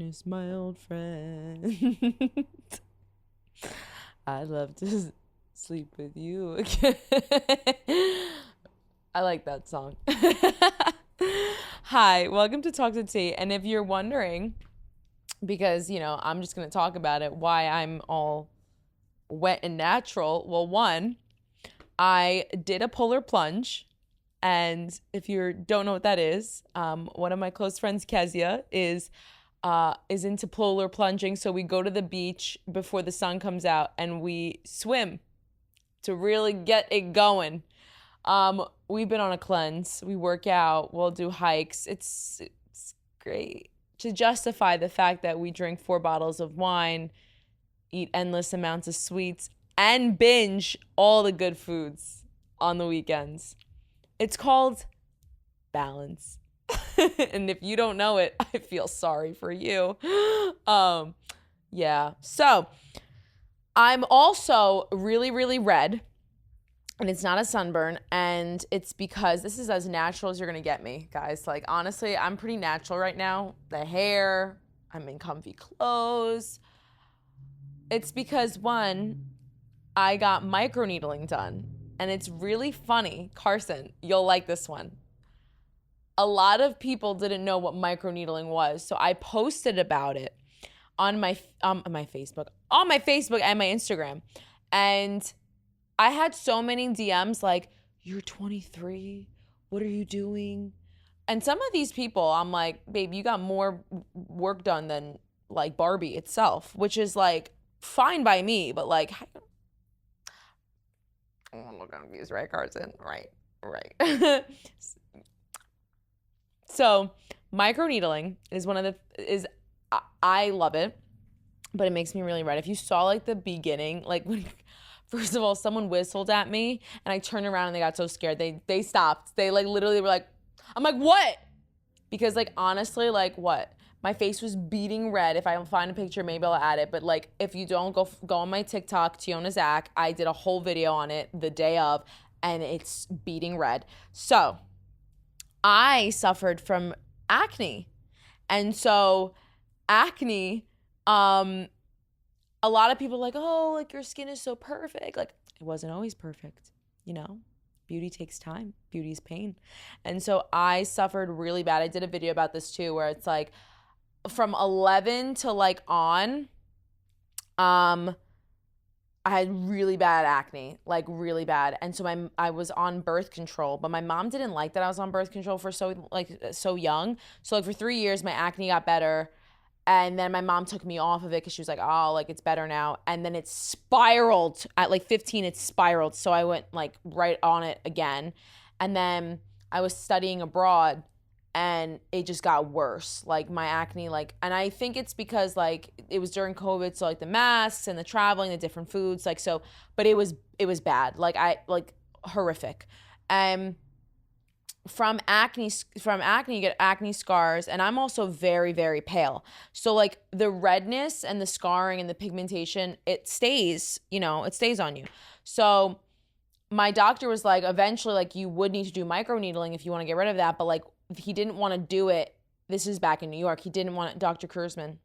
miss my old friend. I'd love to sleep with you again. I like that song. Hi, welcome to Talk to T. And if you're wondering, because, I'm just going to talk about it, why I'm all wet and natural. Well, one, I did a polar plunge. And if you don't know what that is, one of my close friends, Kezia, is into polar plunging. So we go to the beach before the sun comes out and we swim to really get it going. We've been on a cleanse. We work out. We'll do hikes. It's great to justify the fact that we drink 4 bottles of wine, eat endless amounts of sweets, and binge all the good foods on the weekends. It's called balance. And if you don't know it, I feel sorry for you. Yeah. So I'm also really, really red. And it's not a sunburn. And it's because this is as natural as you're going to get me, guys. Like, honestly, I'm pretty natural right now. The hair, I'm in comfy clothes. It's because, one, I got microneedling done. And it's really funny. Carson, you'll like this one. A lot of people didn't know what microneedling was. So I posted about it on my Facebook and my Instagram. And I had so many DMs like, you're 23. What are you doing? And some of these people, I'm like, babe, you got more work done than like Barbie itself, which is like fine by me. But like, I'm a little confused, right, Carson? Right. So microneedling is I love it, but it makes me really red. If you saw like the beginning, like when, first of all, someone whistled at me and I turned around and they got so scared. They stopped. They like literally were like, I'm like, what? Because like, honestly, like what? My face was beating red. If I find a picture, maybe I'll add it. But like, if you don't, go on my TikTok, Teona Zach. I did a whole video on it the day of, and it's beating red. So I suffered from acne. And so acne, a lot of people are like, oh, like your skin is so perfect. Like, it wasn't always perfect, Beauty takes time. Beauty is pain. And so I suffered really bad. I did a video about this too, where it's like, from 11 to like on, I had really bad acne, like really bad. And so I was on birth control, but my mom didn't like that I was on birth control for so young. So like for 3 years, my acne got better. And then my mom took me off of it because she was like, oh, like it's better now. And then it spiraled at like 15, it spiraled. So I went like right on it again. And then I was studying abroad and it just got worse. Like my acne, like, and I think it's because like it was during COVID. So like the masks and the traveling, the different foods, like, so, but it was bad. Like horrific. From acne, you get acne scars. And I'm also very, very pale. So like the redness and the scarring and the pigmentation, it stays on you. So my doctor was like, eventually, like you would need to do microneedling if you want to get rid of that. But like, he didn't want to do it. This is back in New York. He didn't want it. Dr. Kurzman,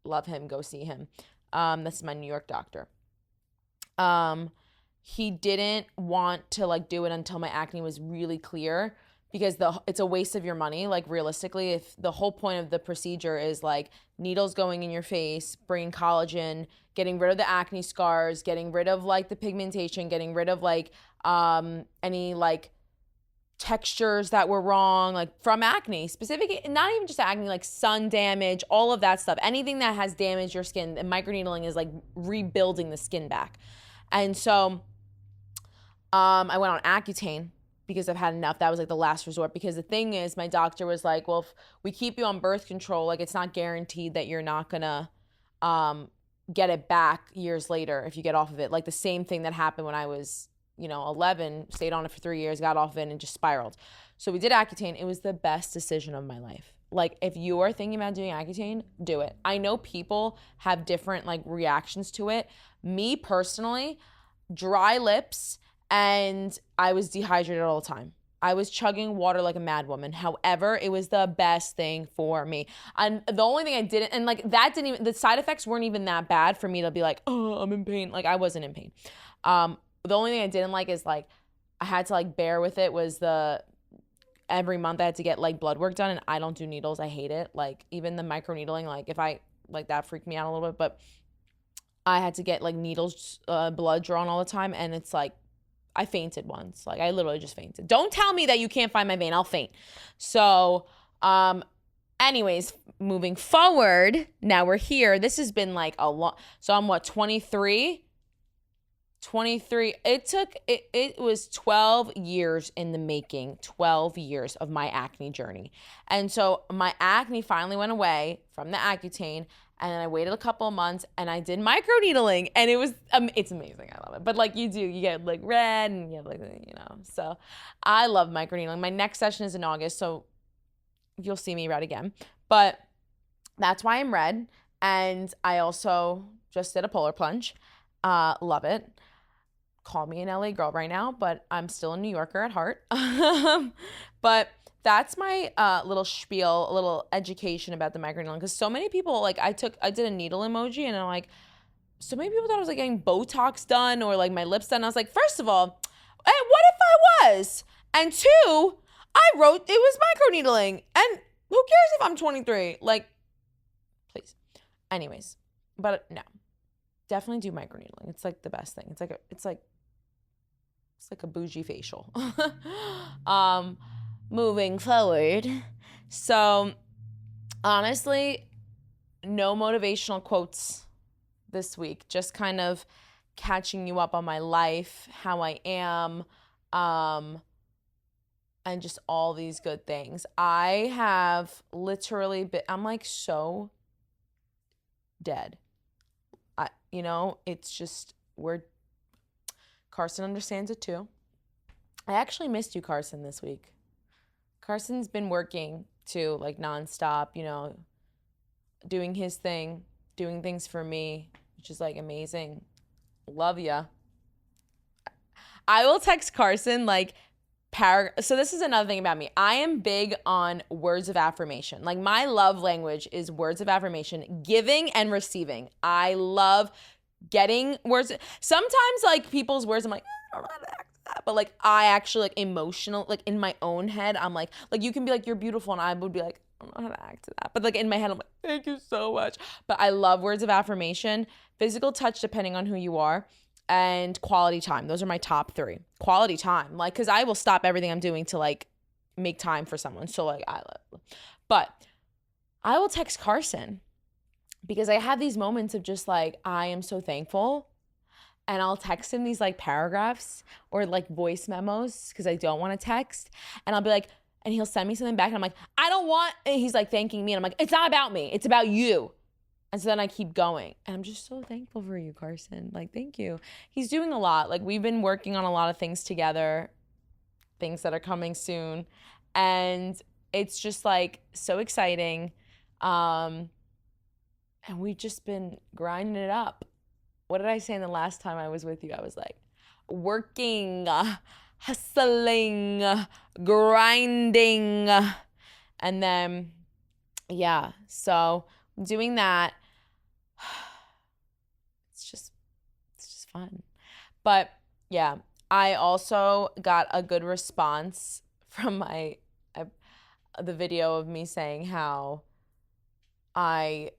love him. Go see him. That's my New York doctor. He didn't want to like do it until my acne was really clear, because it's a waste of your money. Like realistically, if the whole point of the procedure is like needles going in your face, bringing collagen, getting rid of the acne scars, getting rid of like the pigmentation, getting rid of like any like textures that were wrong, like from acne, specific, not even just acne, like sun damage, all of that stuff, anything that has damaged your skin. And microneedling is like rebuilding the skin back. And so I went on Accutane because I've had enough. That was like the last resort, because the thing is, my doctor was like, well, if we keep you on birth control, like it's not guaranteed that you're not gonna get it back years later if you get off of it. Like the same thing that happened when I was 11, stayed on it for 3 years, got off of it and just spiraled. So we did Accutane. It was the best decision of my life. Like if you are thinking about doing Accutane, do it. I know people have different like reactions to it. Me personally, dry lips, and I was dehydrated all the time. I was chugging water like a mad woman. However, it was the best thing for me. And the only thing I didn't, and like that didn't even, the side effects weren't even that bad for me to be like, oh, I'm in pain. Like I wasn't in pain. The only thing I didn't like is like, I had to like bear with it was every month I had to get like blood work done, and I don't do needles. I hate it. Like even the microneedling, like if I, like that freaked me out a little bit, but I had to get like needles, blood drawn all the time. And it's like, I fainted once. Like I literally just fainted. Don't tell me that you can't find my vein. I'll faint. So, anyways, moving forward, now we're here. This has been like a long, so I'm what, 23? It was 12 years in the making, 12 years of my acne journey. And so my acne finally went away from the Accutane, and then I waited a couple of months and I did microneedling, and it's amazing. I love it. But like you get like red and you have like, so I love microneedling. My next session is in August, so you'll see me red again. But that's why I'm red. And I also just did a polar plunge. Love it. Call me an LA girl right now, but I'm still a New Yorker at heart. But that's my little spiel, a little education about the microneedling. Because so many people, like I did a needle emoji, and I'm like, so many people thought I was like getting Botox done or like my lips done. I was like, first of all, what if I was? And two, I wrote it was microneedling. And who cares if I'm 23? Like, please. Anyways, but no. Definitely do microneedling. It's like the best thing. It's like a bougie facial. Moving forward. So honestly, no motivational quotes this week. Just kind of catching you up on my life, how I am, and just all these good things. I have literally I'm like so dead. It's just, Carson understands it too. I actually missed you, Carson, this week. Carson's been working too, like nonstop, doing his thing, doing things for me, which is like amazing. Love ya. I will text Carson like so this is another thing about me. I am big on words of affirmation. Like my love language is words of affirmation, giving and receiving. I love getting words. Sometimes like people's words, I'm like, I don't know how to act to that. But like I actually like emotional, like in my own head, I'm like you can be like, you're beautiful. And I would be like, I don't know how to act to that. But like in my head, I'm like, thank you so much. But I love words of affirmation, physical touch, depending on who you are, and quality time. Those are my top 3. Quality time, like, because I will stop everything I'm doing to like make time for someone. So like but I will text Carson because I have these moments of just like, I am so thankful. And I'll text him these like paragraphs or like voice memos because I don't want to text. And I'll be like, and he'll send me something back and I'm like, I don't want, and he's like thanking me. And I'm like, it's not about me. It's about you. And so then I keep going. And I'm just so thankful for you, Carson. Like, thank you. He's doing a lot. Like, we've been working on a lot of things together, things that are coming soon. And it's just like so exciting. And we've just been grinding it up. What did I say in the last time I was with you? I was like, working, hustling, grinding. And then, yeah, so doing that. It's just fun. But yeah, I also got a good response from the video of me saying how I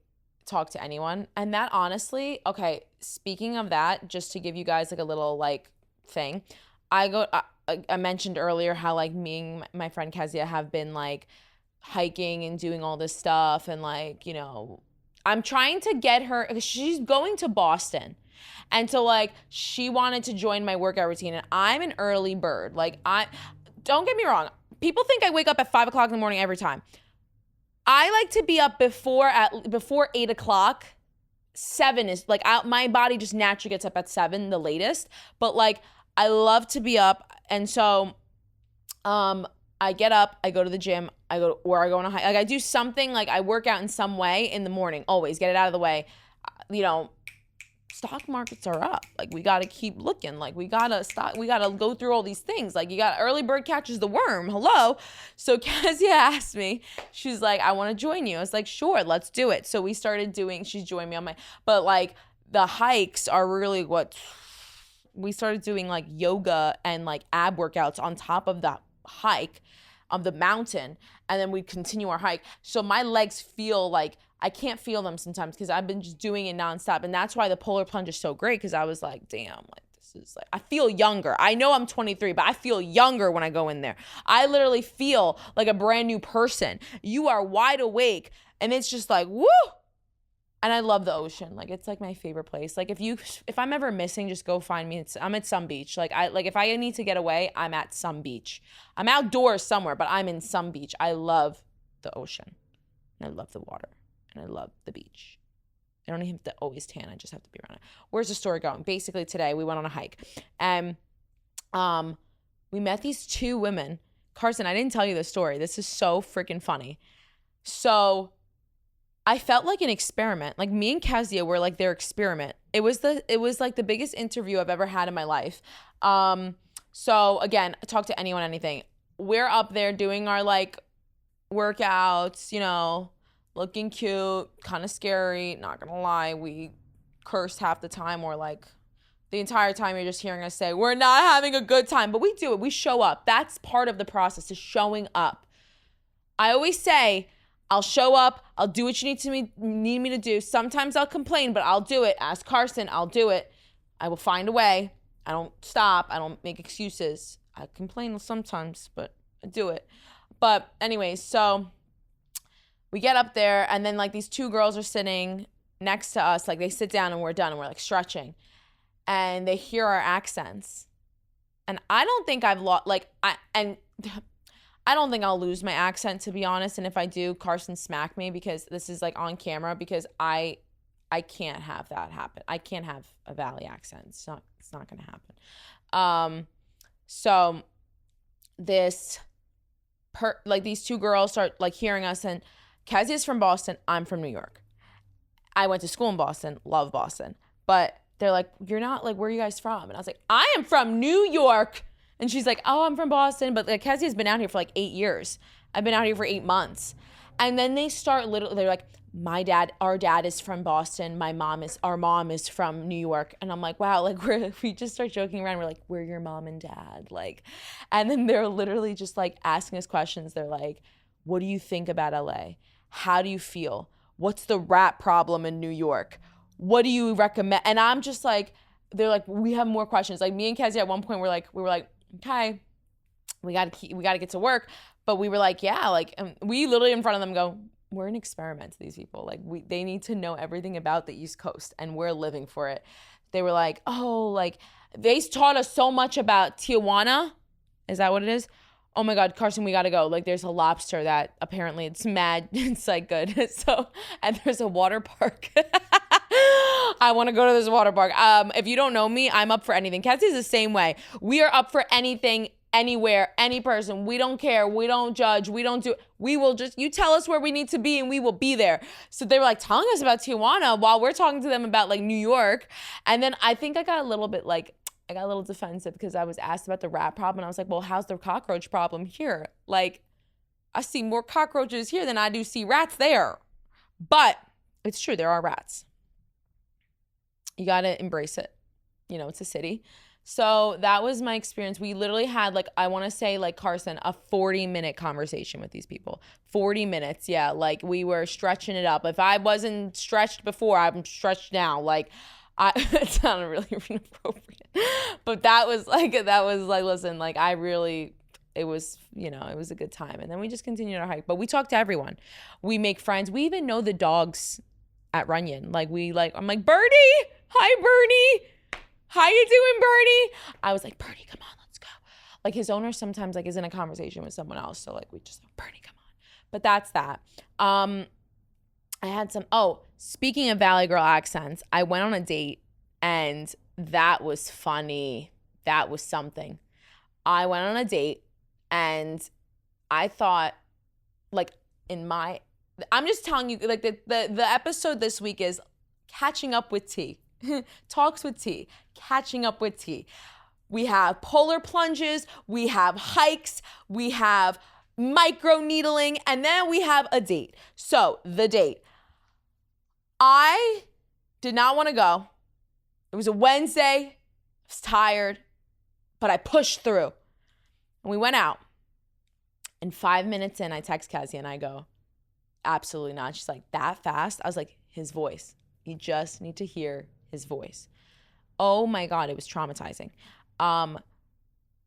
talk to anyone. And that honestly, okay, speaking of that, just to give you guys like a little like thing, I mentioned earlier how like me and my friend Kezia have been like hiking and doing all this stuff, and like, I'm trying to get her, she's going to Boston. And so like she wanted to join my workout routine, and I'm an early bird. Like don't get me wrong. People think I wake up at 5 o'clock in the morning every time. I like to be up before 8 o'clock. 7 is like, my body just naturally gets up at 7, the latest. But like, I love to be up. And so, I get up, I go to the gym, I go on a hike. Like I do something, like I work out in some way in the morning, always get it out of the way, stock markets are up. Like, we got to keep looking. Like, we got to go through all these things. Like, you got early bird catches the worm. Hello. So Kezia asked me, she's like, I want to join you. I was like, sure, let's do it. So we started she's joined me on but like the hikes are really we started doing, like yoga and like ab workouts on top of the hike of the mountain. And then we continue our hike. So my legs feel like, I can't feel them sometimes because I've been just doing it nonstop. And that's why the polar plunge is so great, because I was like, damn, like this is like, I feel younger. I know I'm 23, but I feel younger when I go in there. I literally feel like a brand new person. You are wide awake and it's just like, woo. And I love the ocean. Like, it's like my favorite place. Like, if I'm ever missing, just go find me. I'm at some beach. Like, if I need to get away, I'm at some beach. I'm outdoors somewhere, but I'm in some beach. I love the ocean and I love the water. And I love the beach. I don't even have to always tan. I just have to be around it. Where's the story going? Basically, today we went on a hike. And we met these two women. Carson, I didn't tell you the story. This is so freaking funny. So I felt like an experiment. Like, me and Kezia were like their experiment. It was like the biggest interview I've ever had in my life. So again, talk to anyone, anything. We're up there doing our like workouts, you know, looking cute, kind of scary, not gonna lie. We curse half the time, or like the entire time you're just hearing us say, we're not having a good time, but we do it. We show up. That's part of the process, is showing up. I always say, I'll show up. I'll do what you need me to do. Sometimes I'll complain, but I'll do it. Ask Carson, I'll do it. I will find a way. I don't stop. I don't make excuses. I complain sometimes, but I do it. But anyways, so we get up there, and then like these two girls are sitting next to us. Like, they sit down and we're done and we're like stretching, and they hear our accents. And I don't think I've lost, I don't think I'll lose my accent, to be honest. And if I do, Carson smack me, because this is like on camera, because I can't have that happen. I can't have a Valley accent. It's not going to happen. So these two girls start like hearing us, and Kezia's from Boston. I'm from New York. I went to school in Boston, love Boston. But they're like, you're not, like, where are you guys from? And I was like, I am from New York. And she's like, oh, I'm from Boston. But like, Kezia's been out here for like 8 years. I've been out here for 8 months. And then they start they're like, our dad is from Boston. Our mom is from New York. And I'm like, wow, like we just start joking around. We're like, we're your mom and dad. Like, and then they're literally just like asking us questions. They're like, what do you think about LA? How do you feel? What's the rat problem in New York? What do you recommend? And I'm just like, they're like, we have more questions. Like, me and Kezia at one point we were like, okay, we got to get to work. But we were like, yeah, like, we literally in front of them go, we're an experiment to these people. Like, they need to know everything about the East Coast, and we're living for it. They were like, oh, like, they taught us so much about Teona. Is that what it is? Oh my God, Carson, we got to go. Like, there's a lobster that apparently it's mad. It's like good. So, and there's a water park. I want to go to this water park. If you don't know me, I'm up for anything. Kenzie's the same way. We are up for anything, anywhere, any person. We don't care. We don't judge. We will just, you tell us where we need to be and we will be there. So they were like telling us about Tijuana while we're talking to them about like New York. And then I think I got a little defensive because I was asked about the rat problem. And I was like, well, how's the cockroach problem here? Like, I see more cockroaches here than I do see rats there. But it's true, there are rats. You got to embrace it. You know, it's a city. So that was my experience. We literally had, like, I want to say, like, Carson, a 40-minute conversation with these people. 40 minutes, yeah. Like, we were stretching it up. If I wasn't stretched before, I'm stretched now. Like, it sounded really inappropriate. But that was like, listen, like, it was a good time. And then we just continued our hike. But we talked to everyone. We make friends. We even know the dogs at Runyon. Like, I'm like, Birdie! Hi, Bernie! How you doing, Bernie? I was like, Bernie, come on, let's go. Like, his owner sometimes, like, is in a conversation with someone else. So, like, we just, Bernie, come on. But that's that. I had speaking of Valley Girl accents, I went on a date, and that was funny. That was something. I went on a date, and I thought, like, I'm just telling you, like, the episode this week is catching up with T. Talks with T, catching up with T. We have polar plunges, we have hikes, we have micro needling, and then we have a date. So the date. I did not want to go. It was a Wednesday. I was tired, but I pushed through. And we went out. And 5 minutes in, I text Cassie and I go, absolutely not. She's like, that fast? I was like, his voice. You just need to hear his voice. Oh my God, it was traumatizing.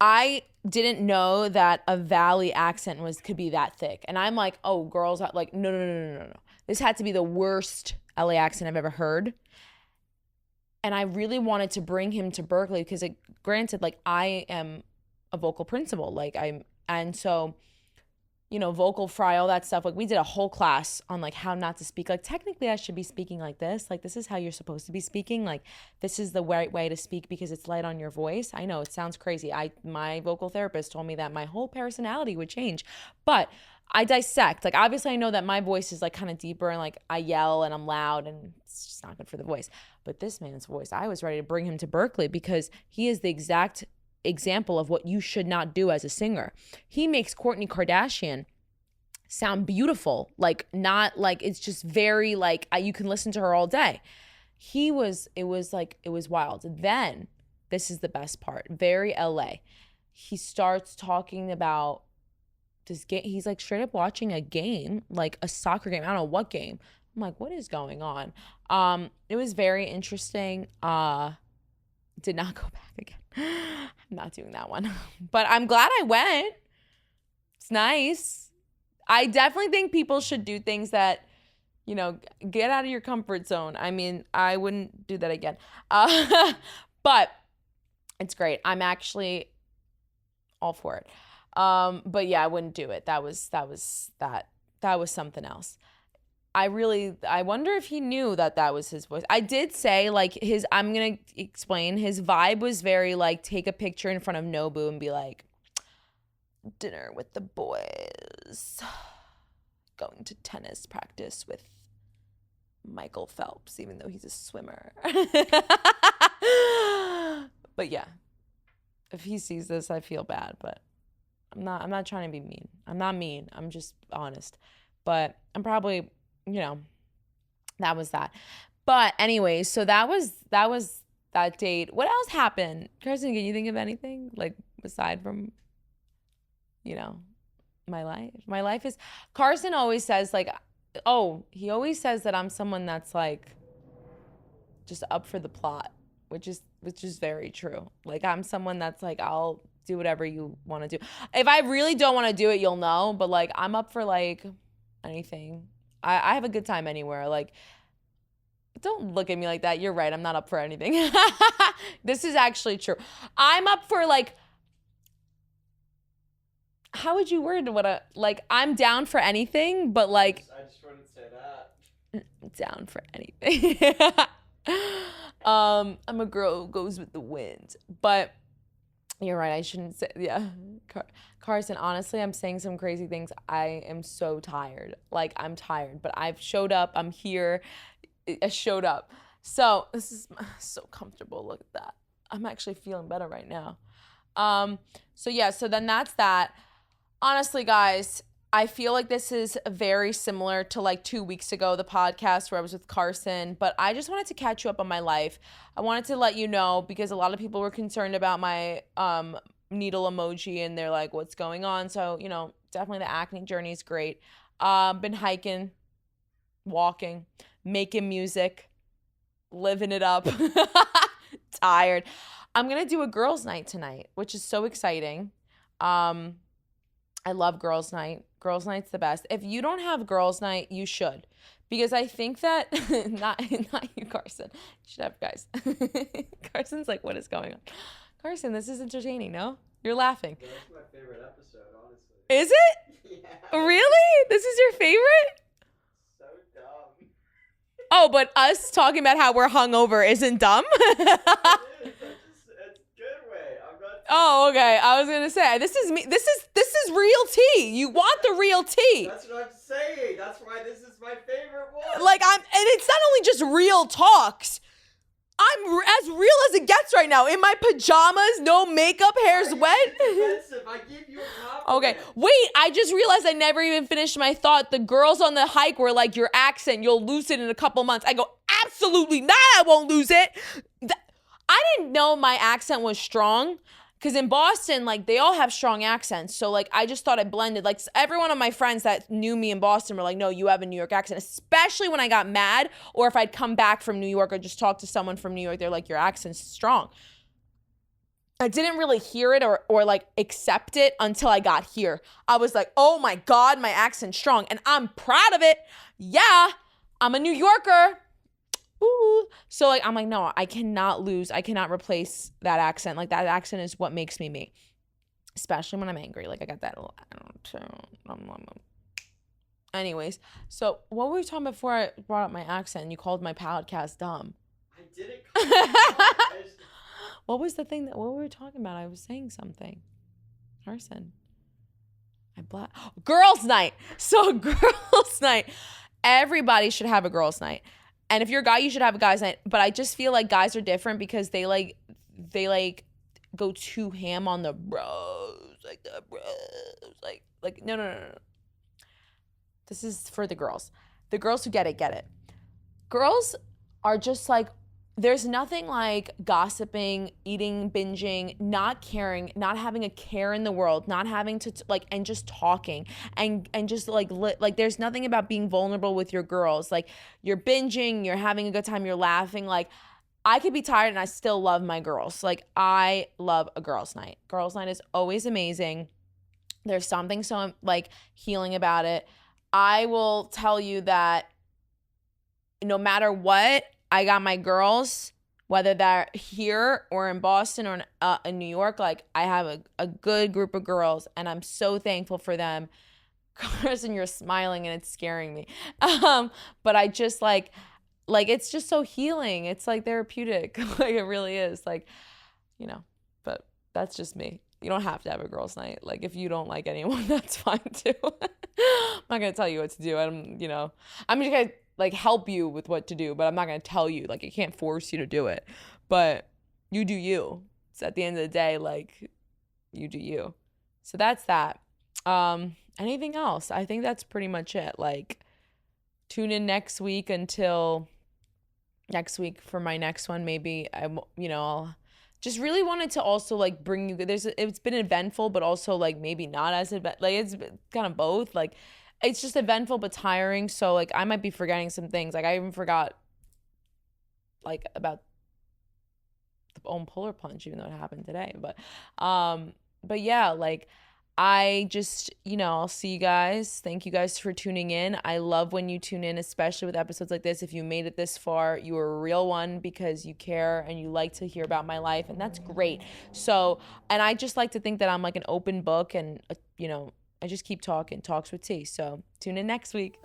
I didn't know that a valley accent could be that thick. And I'm like, oh, girls, like, no. This had to be the worst LA accent I've ever heard. And I really wanted to bring him to Berkeley because, granted, like, I am a vocal principal. And so, vocal fry, all that stuff. Like, we did a whole class on, like, how not to speak. Like, technically, I should be speaking like this. Like, this is how you're supposed to be speaking. Like, this is the right way to speak because it's light on your voice. I know it sounds crazy. My vocal therapist told me that my whole personality would change. But I dissect. Like, obviously, I know that my voice is, like, kind of deeper and, like, I yell and I'm loud and it's just not good for the voice. But this man's voice, I was ready to bring him to Berkeley because he is the exact example of what you should not do as a singer. He makes Kourtney Kardashian sound beautiful, like, not like, it's just very like you can listen to her all day. It was wild. Then this is the best part, very LA. He starts talking about this game. He's like straight up watching a game, like a soccer game. I don't know what game. I'm like, what is going on? It was very interesting. Did not go back again. I'm not doing that one. But I'm glad I went. It's nice. I definitely think people should do things that, get out of your comfort zone. I mean, I wouldn't do that again. But it's great. I'm actually all for it. But yeah, I wouldn't do it. That was something else. I wonder if he knew that was his voice. I did say, like, I'm going to explain, his vibe was very, like, take a picture in front of Nobu and be like, dinner with the boys, going to tennis practice with Michael Phelps, even though he's a swimmer. But yeah, if he sees this, I feel bad, but I'm not trying to be mean. I'm not mean. I'm just honest. But I'm probably, that was that. But anyways, so that was that date. What else happened? Carson, can you think of anything, like, aside from, my life? My life is, Carson always says, like, he always says that I'm someone that's, like, just up for the plot, which is very true. Like, I'm someone that's like, I'll do whatever you want to do. If I really don't want to do it, you'll know. But, like, I'm up for, like, anything. I have a good time anywhere. Like, don't look at me like that. You're right. I'm not up for anything. This is actually true. I'm up for, like, how would you word I'm down for anything, but, like, I just wanted to say that. Down for anything. I'm a girl who goes with the wind. But you're right. I shouldn't say, yeah. Carson, honestly, I'm saying some crazy things. I am so tired. Like, I'm tired, but I've showed up. I'm here. I showed up. So this is so comfortable. Look at that. I'm actually feeling better right now. So then that's that. Honestly, guys, I feel like this is very similar to, like, 2 weeks ago, the podcast where I was with Carson, but I just wanted to catch you up on my life. I wanted to let you know because a lot of people were concerned about my needle emoji and they're like, what's going on? So, definitely the acne journey is great. Been hiking, walking, making music, living it up. Tired. I'm going to do a girls' night tonight, which is so exciting. I love girls' night. Girls' night's the best. If you don't have girls' night, you should. Because I think that, not you, Carson. You should have, guys. Carson's like, what is going on? Carson, this is entertaining, no? You're laughing. That's my favorite episode, honestly. Is it? Yeah. Really? This is your favorite? So dumb. Oh, but us talking about how we're hungover isn't dumb? It is. It's good way. I'm not. Oh, okay. I was gonna say this is me. This is real tea. You want the real tea. That's what I'm saying. That's why this is my favorite one. Like, and it's not only just real talks. I'm as real as it gets right now. In my pajamas, no makeup, hair's wet. Defensive. I give you a compliment. Okay, wait, I just realized I never even finished my thought. The girls on the hike were like, your accent, you'll lose it in a couple months. I go, absolutely not, I won't lose it. I didn't know my accent was strong. Because in Boston, like, they all have strong accents. So, like, I just thought I blended. Like, every one of my friends that knew me in Boston were like, no, you have a New York accent. Especially when I got mad or if I'd come back from New York or just talk to someone from New York. They're like, your accent's strong. I didn't really hear it or like, accept it until I got here. I was like, oh, my God, my accent's strong. And I'm proud of it. Yeah, I'm a New Yorker. Ooh. So like I'm like, no, I cannot replace that accent. Like that accent is what makes me me. Especially when I'm angry. Like I got that anyways, so what were we talking about before I brought up my accent and you called my podcast dumb? I didn't call you. What was the thing what were we talking about? I was saying something. Carson. Girls' night. So girls' night. Everybody should have a girls' night. And if you're a guy, you should have a guy's night. But I just feel like guys are different because they go too ham on the bros. Like, no. This is for the girls. The girls who get it. Girls are just like, there's nothing like gossiping, eating, binging, not caring, not having a care in the world, not having to and just talking and just like there's nothing about being vulnerable with your girls. Like you're binging, you're having a good time, you're laughing. Like I could be tired and I still love my girls. Like I love a girls' night. Girls' night is always amazing. There's something so like healing about it. I will tell you that no matter what, I got my girls, whether they're here or in Boston or in New York, like I have a good group of girls and I'm so thankful for them. Carson, you're smiling and it's scaring me. But I just like it's just so healing. It's like therapeutic. Like it really is like, but that's just me. You don't have to have a girls' night. Like if you don't like anyone, that's fine too. I'm not going to tell you what to do. I'm just going to like help you with what to do, but I'm not going to tell you. Like I can't force you to do it, but you do you. So at the end of the day, like you do you. So that's that. Anything else? I think that's pretty much it. Like tune in next week until next week for my next one. Maybe I'll just really wanted to also like bring you, it's been eventful, but also like maybe not as event, like it's kind of both. Like it's just eventful but tiring. So like I might be forgetting some things. Like I even forgot like about the own polar plunge, even though it happened today. But yeah, like I just, I'll see you guys. Thank you guys for tuning in. I love when you tune in, especially with episodes like this. If you made it this far, you are a real one because you care and you like to hear about my life, and that's great. So, and I just like to think that I'm like an open book and, I just keep talking, talks with T. So tune in next week.